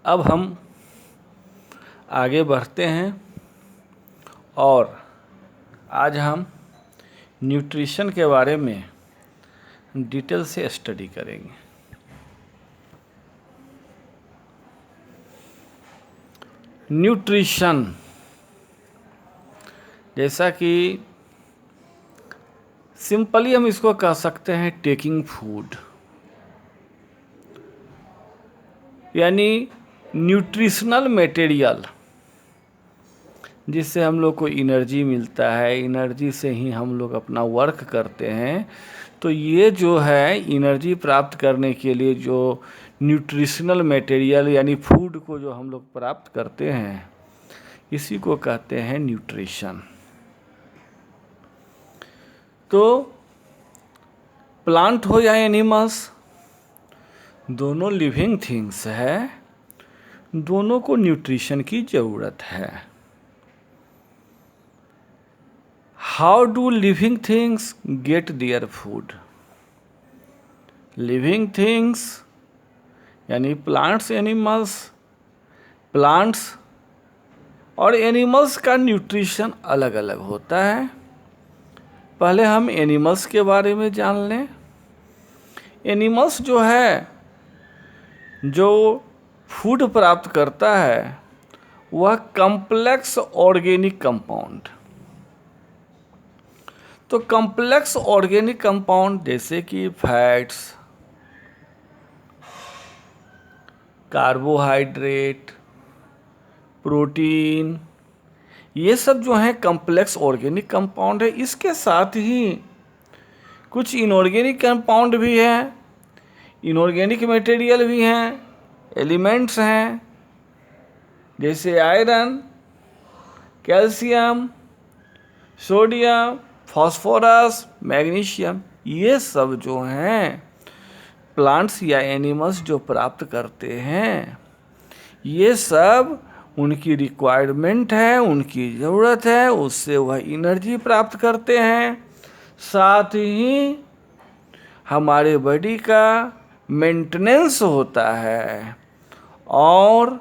अब हम आगे बढ़ते हैं और आज हम न्यूट्रिशन के बारे में डिटेल से स्टडी करेंगे। न्यूट्रिशन जैसा कि सिंपली हम इसको कह सकते हैं टेकिंग फूड, यानी न्यूट्रिशनल मटेरियल जिससे हम लोग को एनर्जी मिलता है, एनर्जी से ही हम लोग अपना वर्क करते हैं। तो ये जो है एनर्जी प्राप्त करने के लिए जो न्यूट्रिशनल मटेरियल यानी फूड को जो हम लोग प्राप्त करते हैं, इसी को कहते हैं न्यूट्रिशन। तो प्लांट हो या एनिमल्स, दोनों लिविंग थिंग्स है, दोनों को न्यूट्रिशन की ज़रूरत है। How do living things get their food? Living things यानी प्लांट्स, एनिमल्स, प्लांट्स और एनिमल्स का न्यूट्रिशन अलग अलग होता है। पहले हम एनिमल्स के बारे में जान लें। एनिमल्स जो है, जो फूड प्राप्त करता है, वह कॉम्प्लेक्स ऑर्गेनिक कंपाउंड। तो कॉम्प्लेक्स ऑर्गेनिक कंपाउंड जैसे कि फैट्स, कार्बोहाइड्रेट, प्रोटीन, ये सब जो हैं कॉम्प्लेक्स ऑर्गेनिक कंपाउंड है। इसके साथ ही कुछ इनऑर्गेनिक कंपाउंड भी हैं, इनऑर्गेनिक मटेरियल भी हैं, एलिमेंट्स हैं, जैसे iron, calcium, sodium, phosphorus, magnesium. ये सब जो हैं प्लांट्स या एनिमल्स जो प्राप्त करते हैं, ये सब उनकी रिक्वायरमेंट है, उनकी ज़रूरत है, उससे वह एनर्जी प्राप्त करते हैं। साथ ही हमारे बॉडी का मेंटेनेंस होता है और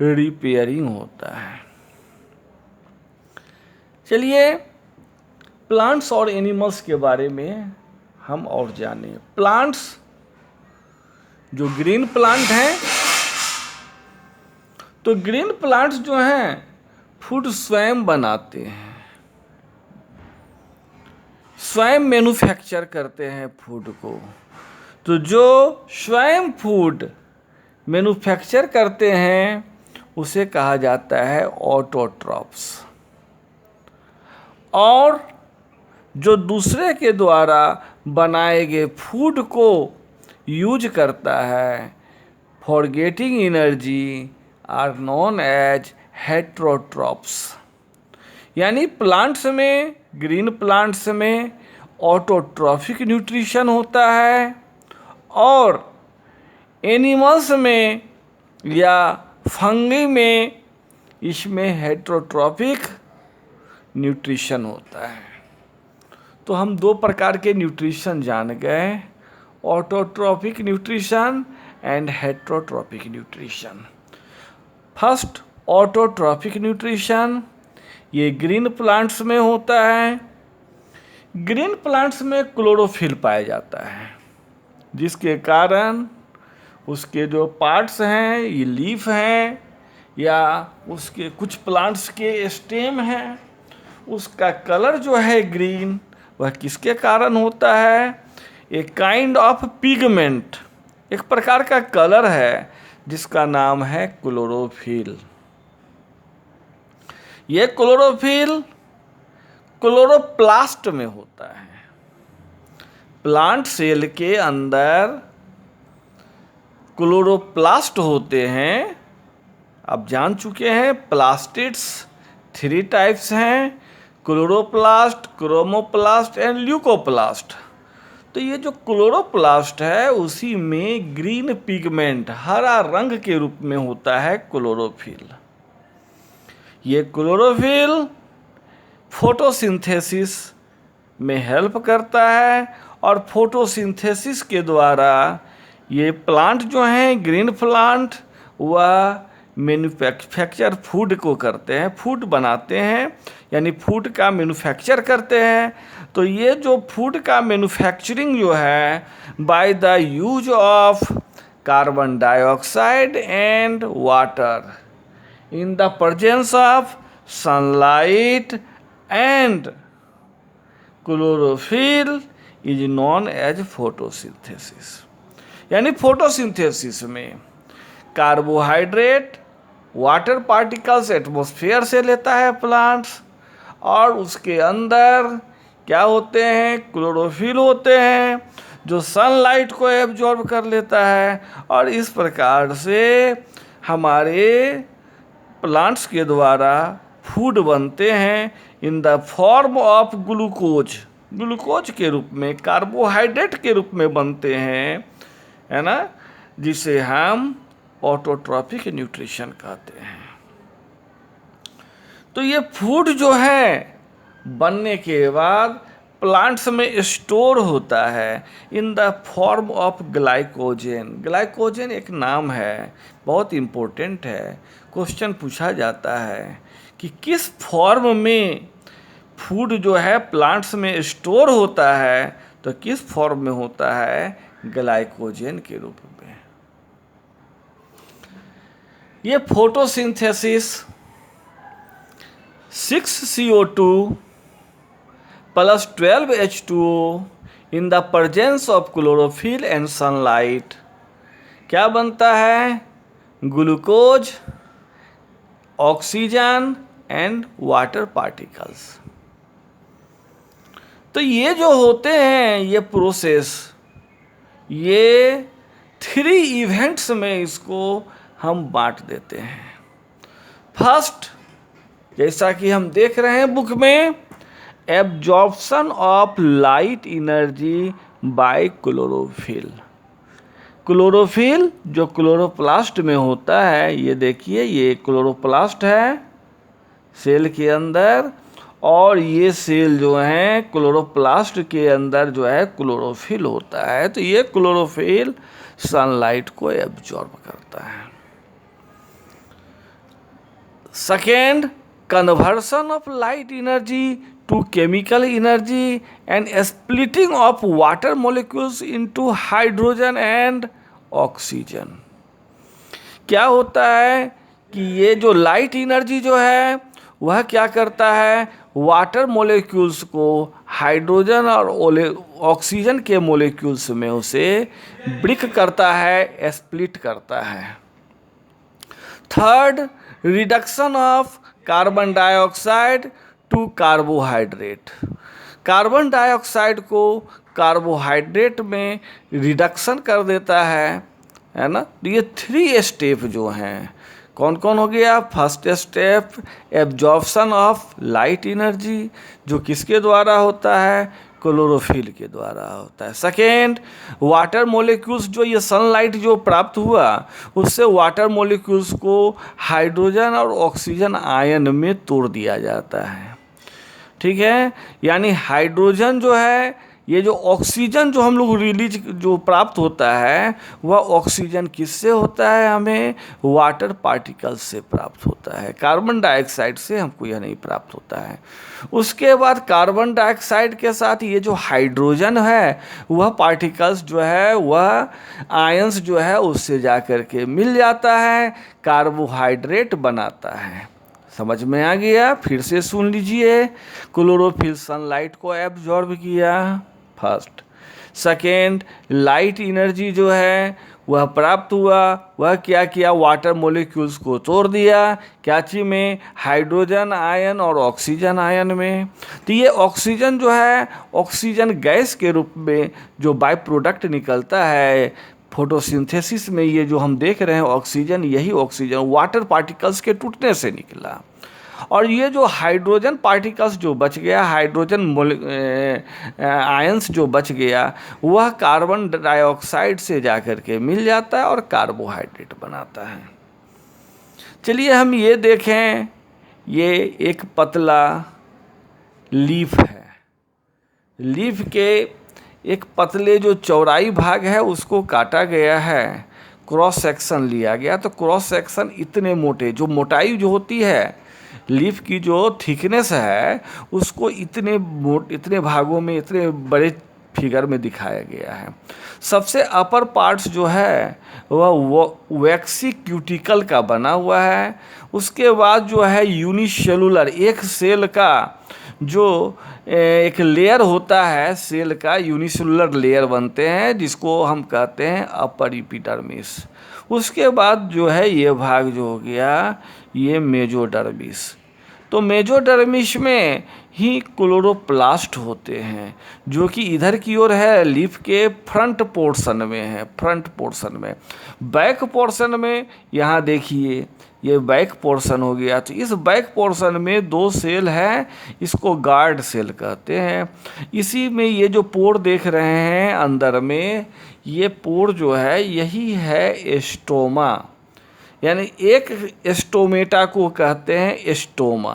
रिपेयरिंग होता है। चलिए प्लांट्स और एनिमल्स के बारे में हम और जानें। प्लांट्स जो ग्रीन प्लांट हैं, तो ग्रीन प्लांट्स जो हैं फूड स्वयं बनाते हैं, स्वयं मैन्युफैक्चर करते हैं फूड को। तो जो स्वयं फूड मैन्युफैक्चर करते हैं उसे कहा जाता है ऑटोट्रॉफ्स। और जो दूसरे के द्वारा बनाए गए फूड को यूज करता है for getting energy are known as heterotrophs. यानी प्लांट्स में, ग्रीन प्लांट्स में ऑटोट्रॉफिक न्यूट्रिशन होता है और एनिमल्स में या फंगी में इसमें हेट्रोट्रॉफिक न्यूट्रिशन होता है। तो हम दो प्रकार के न्यूट्रिशन जान गए, autotrophic nutrition and heterotrophic nutrition. First autotrophic nutrition, ये ग्रीन प्लांट्स में होता है। ग्रीन प्लांट्स में क्लोरोफिल पाया जाता है, जिसके कारण उसके जो पार्ट्स हैं, ये लीफ हैं या उसके कुछ प्लांट्स के स्टेम हैं, उसका कलर जो है ग्रीन, वह किसके कारण होता है? एक काइंड ऑफ पिगमेंट, एक प्रकार का कलर है जिसका नाम है क्लोरोफिल। ये क्लोरोफिल क्लोरोप्लास्ट में होता है। प्लांट सेल के अंदर क्लोरोप्लास्ट होते हैं। आप जान चुके हैं प्लास्टिड्स 3 टाइप्स हैं, क्लोरोप्लास्ट, क्रोमोप्लास्ट एंड ल्यूकोप्लास्ट। तो ये जो क्लोरोप्लास्ट है उसी में ग्रीन पिगमेंट, हरा रंग के रूप में होता है क्लोरोफिल। ये क्लोरोफिल फोटोसिंथेसिस में हेल्प करता है और फोटोसिंथेसिस के द्वारा ये प्लांट जो हैं ग्रीन प्लांट, वह मैन्युफैक्चर फूड को करते हैं, फूड बनाते हैं, यानी फूड का मैन्युफैक्चर करते हैं। तो ये जो फूड का मैन्युफैक्चरिंग जो है by the use of carbon dioxide and water in the presence of sunlight and chlorophyll is known as photosynthesis. यानी फोटोसिंथेसिस में कार्बोहाइड्रेट वाटर पार्टिकल्स एटमॉस्फेयर से लेता है प्लांट्स, और उसके अंदर क्या होते हैं, क्लोरोफिल होते हैं जो सनलाइट को एब्जॉर्ब कर लेता है, और इस प्रकार से हमारे प्लांट्स के द्वारा फूड बनते हैं in the form of glucose, glucose के रूप में, कार्बोहाइड्रेट के रूप में बनते हैं, है ना, जिसे हम ऑटोट्रॉपिक न्यूट्रिशन कहते हैं। तो ये फूड जो है बनने के बाद प्लांट्स में स्टोर होता है in the form of glycogen. Glycogen एक नाम है, बहुत इम्पोर्टेंट है, क्वेश्चन पूछा जाता है कि किस फॉर्म में फूड जो है प्लांट्स में स्टोर होता है, तो किस फॉर्म में होता है, ग्लाइकोजन के रूप में। ये photosynthesis 6CO2 plus 12H2O in the presence of chlorophyll and sunlight क्या बनता है, glucose, oxygen and water particles. तो ये जो होते हैं ये प्रोसेस, ये 3 इवेंट्स में इसको हम बांट देते हैं। फर्स्ट, जैसा कि हम देख रहे हैं बुक में, absorption of light energy by chlorophyll. Chlorophyll जो क्लोरोप्लास्ट में होता है, ये देखिए ये क्लोरोप्लास्ट है सेल के अंदर, और ये सेल जो हैं क्लोरोप्लास्ट के अंदर जो है क्लोरोफिल होता है। तो ये क्लोरोफिल सनलाइट को एब्जॉर्ब करता है। Second, conversion of light energy to chemical energy and splitting of water molecules into hydrogen and oxygen. क्या होता है कि ये जो लाइट एनर्जी जो है वह क्या करता है, वाटर मॉलिक्यूल्स को हाइड्रोजन और ऑक्सीजन के मॉलिक्यूल्स में उसे ब्रेक करता है, स्प्लिट करता है। Third, reduction of carbon dioxide to carbohydrate. Carbon dioxide को कार्बोहाइड्रेट में रिडक्शन कर देता है ना। तो ये 3 स्टेप जो हैं, कौन कौन हो गया, first step absorption of light energy, जो किसके द्वारा होता है, क्लोरोफिल के द्वारा होता है। सेकेंड, वाटर मॉलिक्यूल्स, जो ये सनलाइट जो प्राप्त हुआ उससे वाटर मॉलिक्यूल्स को हाइड्रोजन और ऑक्सीजन आयन में तोड़ दिया जाता है, ठीक है। यानी हाइड्रोजन जो है, ये जो ऑक्सीजन जो हम लोग रिलीज जो प्राप्त होता है वह ऑक्सीजन किससे होता है, हमें वाटर पार्टिकल्स से प्राप्त होता है, कार्बन डाइऑक्साइड से हमको यह नहीं प्राप्त होता है। उसके बाद कार्बन डाइऑक्साइड के साथ ये जो हाइड्रोजन है वह पार्टिकल्स जो है वह आयंस जो है उससे जा कर के मिल जाता है, कार्बोहाइड्रेट बनाता है। समझ में आ गया, फिर से सुन लीजिए। क्लोरोफिल सनलाइट को एब्जॉर्ब किया, फर्स्ट। सेकेंड, लाइट एनर्जी जो है वह प्राप्त हुआ, वह क्या किया, वाटर मॉलिक्यूल्स को तोड़ दिया, क्या चीज़ में, हाइड्रोजन आयन और ऑक्सीजन आयन में। तो ये ऑक्सीजन जो है, ऑक्सीजन गैस के रूप में जो बाय प्रोडक्ट निकलता है फोटोसिंथेसिस में, ये जो हम देख रहे हैं ऑक्सीजन, यही ऑक्सीजन वाटर पार्टिकल्स के टूटने से निकला। और ये जो हाइड्रोजन पार्टिकल्स जो बच गया, हाइड्रोजन आयंस जो बच गया, वह कार्बन डाइऑक्साइड से जाकर के मिल जाता है और कार्बोहाइड्रेट बनाता है। चलिए हम ये देखें, ये एक पतला लीफ है, लीफ के एक पतले जो चौड़ाई भाग है उसको काटा गया है, क्रॉस सेक्शन लिया गया, तो क्रॉस सेक्शन इतने मोटे, जो मोटाई जो होती है लीफ की, जो थिकनेस है, उसको इतने भागों में, इतने बड़े फिगर में दिखाया गया है। सबसे अपर पार्ट्स जो है वह वैक्सी क्यूटिकल का बना हुआ है। उसके बाद जो है यूनिसेलुलर, एक सेल का जो एक लेयर होता है, सेल का यूनिसेलुलर लेयर बनते हैं, जिसको हम कहते हैं अपर एपिडर्मिस। उसके बाद जो है ये भाग जो हो गया ये मेजोडर्मिस। तो मेजोडर्मिस में ही क्लोरोप्लास्ट होते हैं, जो कि इधर की ओर है, लीफ के फ्रंट पोर्शन में है, फ्रंट पोर्शन में। बैक पोर्शन में यहाँ देखिए ये बैक पोर्शन हो गया। तो इस बैक पोर्शन में 2 सेल है, इसको गार्ड सेल कहते हैं। इसी में ये जो पोर देख रहे हैं अंदर में, ये पोर जो है यही है एस्टोमा, यानी एक एस्टोमेटा को कहते हैं एस्टोमा,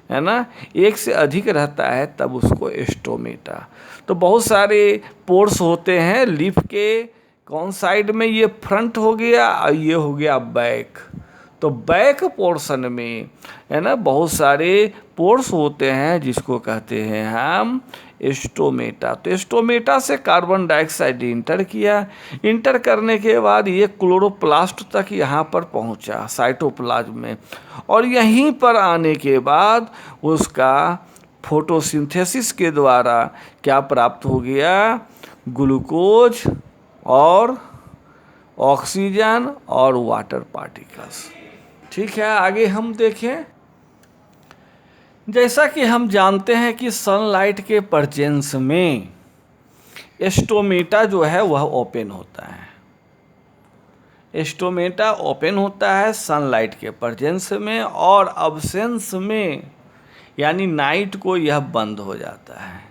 है ना। एक से अधिक रहता है तब उसको एस्टोमेटा। तो बहुत सारे पोर्स होते हैं लीफ के, कौन साइड में, ये फ्रंट हो गया और ये हो गया बैक। तो बैक पोर्शन में, है ना, बहुत सारे पोर्स होते हैं जिसको कहते हैं हम एस्टोमेटा। तो एस्टोमेटा से कार्बन डाइऑक्साइड इंटर किया, इंटर करने के बाद ये क्लोरोप्लास्ट तक यहाँ पर पहुँचा साइटोप्लाज्म में, और यहीं पर आने के बाद उसका फोटोसिंथेसिस के द्वारा क्या प्राप्त हो गया, ग्लूकोज और ऑक्सीजन और वाटर पार्टिकल्स। ठीक है, आगे हम देखें। जैसा कि हम जानते हैं कि सनलाइट के प्रेजेंस में एस्टोमेटा जो है वह ओपन होता है। एस्टोमेटा ओपन होता है सनलाइट के प्रेजेंस में, और अब्सेंस में यानी नाइट को यह बंद हो जाता है।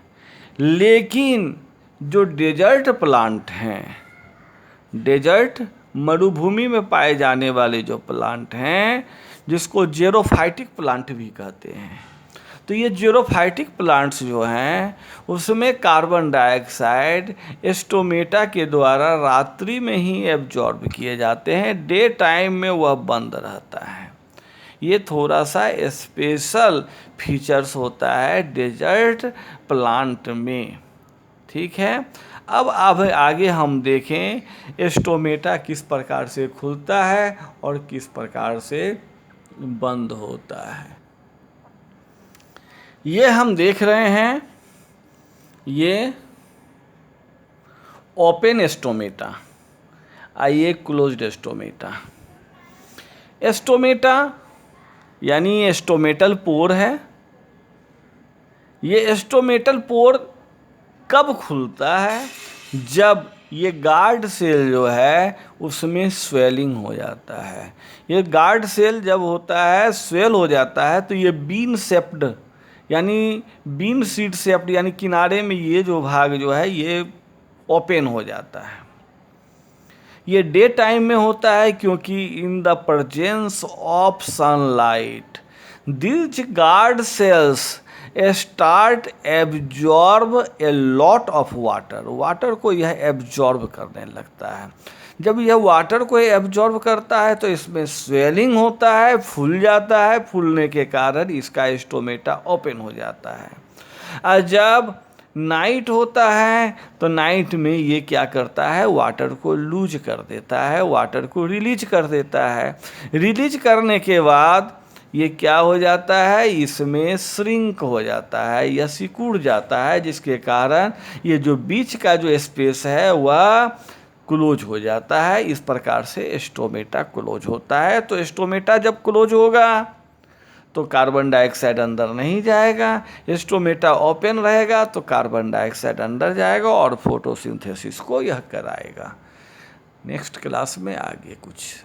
लेकिन जो डेजर्ट प्लांट हैं, डेजर्ट मरुभूमि में पाए जाने वाले जो प्लांट हैं, जिसको जेरोफाइटिक प्लांट भी कहते हैं, तो ये जेरोफाइटिक प्लांट्स जो हैं उसमें कार्बन डाइऑक्साइड एस्टोमेटा के द्वारा रात्रि में ही एब्जॉर्ब किए जाते हैं, डे टाइम में वह बंद रहता है। ये थोड़ा सा स्पेशल फीचर्स होता है डेजर्ट प्लांट में। ठीक है, अब आगे हम देखें एस्टोमेटा किस प्रकार से खुलता है और किस प्रकार से बंद होता है। ये हम देख रहे हैं, ये ओपन एस्टोमेटा, आइए क्लोज्ड एस्टोमेटा। एस्टोमेटा यानी एस्टोमेटल पोर है। ये एस्टोमेटल पोर कब खुलता है, जब ये गार्ड सेल जो है उसमें स्वेलिंग हो जाता है। ये गार्ड सेल जब होता है, स्वेल हो जाता है, तो ये बीन शेप्ड यानी बीन सीड शेप्ड यानी किनारे में ये जो भाग जो है ये ओपन हो जाता है। ये डे टाइम में होता है, क्योंकि इन the presence of sunlight these guard cells start absorb a lot of water. Water को यह एब्जॉर्ब करने लगता है। जब यह वाटर को एब्जॉर्ब करता है तो इसमें स्वेलिंग होता है, फूल जाता है, फूलने के कारण इसका एस्टोमेटा ओपन हो जाता है। और जब नाइट होता है तो नाइट में ये क्या करता है, वाटर को लूज कर देता है, वाटर को रिलीज कर देता है। रिलीज करने के बाद ये क्या हो जाता है, इसमें श्रिंक हो जाता है या सिकुड़ जाता है, जिसके कारण ये जो बीच का जो स्पेस है वह क्लोज हो जाता है। इस प्रकार से एस्टोमेटा क्लोज होता है। तो एस्टोमेटा जब क्लोज होगा तो कार्बन डाइऑक्साइड अंदर नहीं जाएगा, एस्टोमेटा ओपन रहेगा तो कार्बन डाइऑक्साइड अंदर जाएगा और फोटोसिंथेसिस को यह कराएगा। नेक्स्ट क्लास में आगे कुछ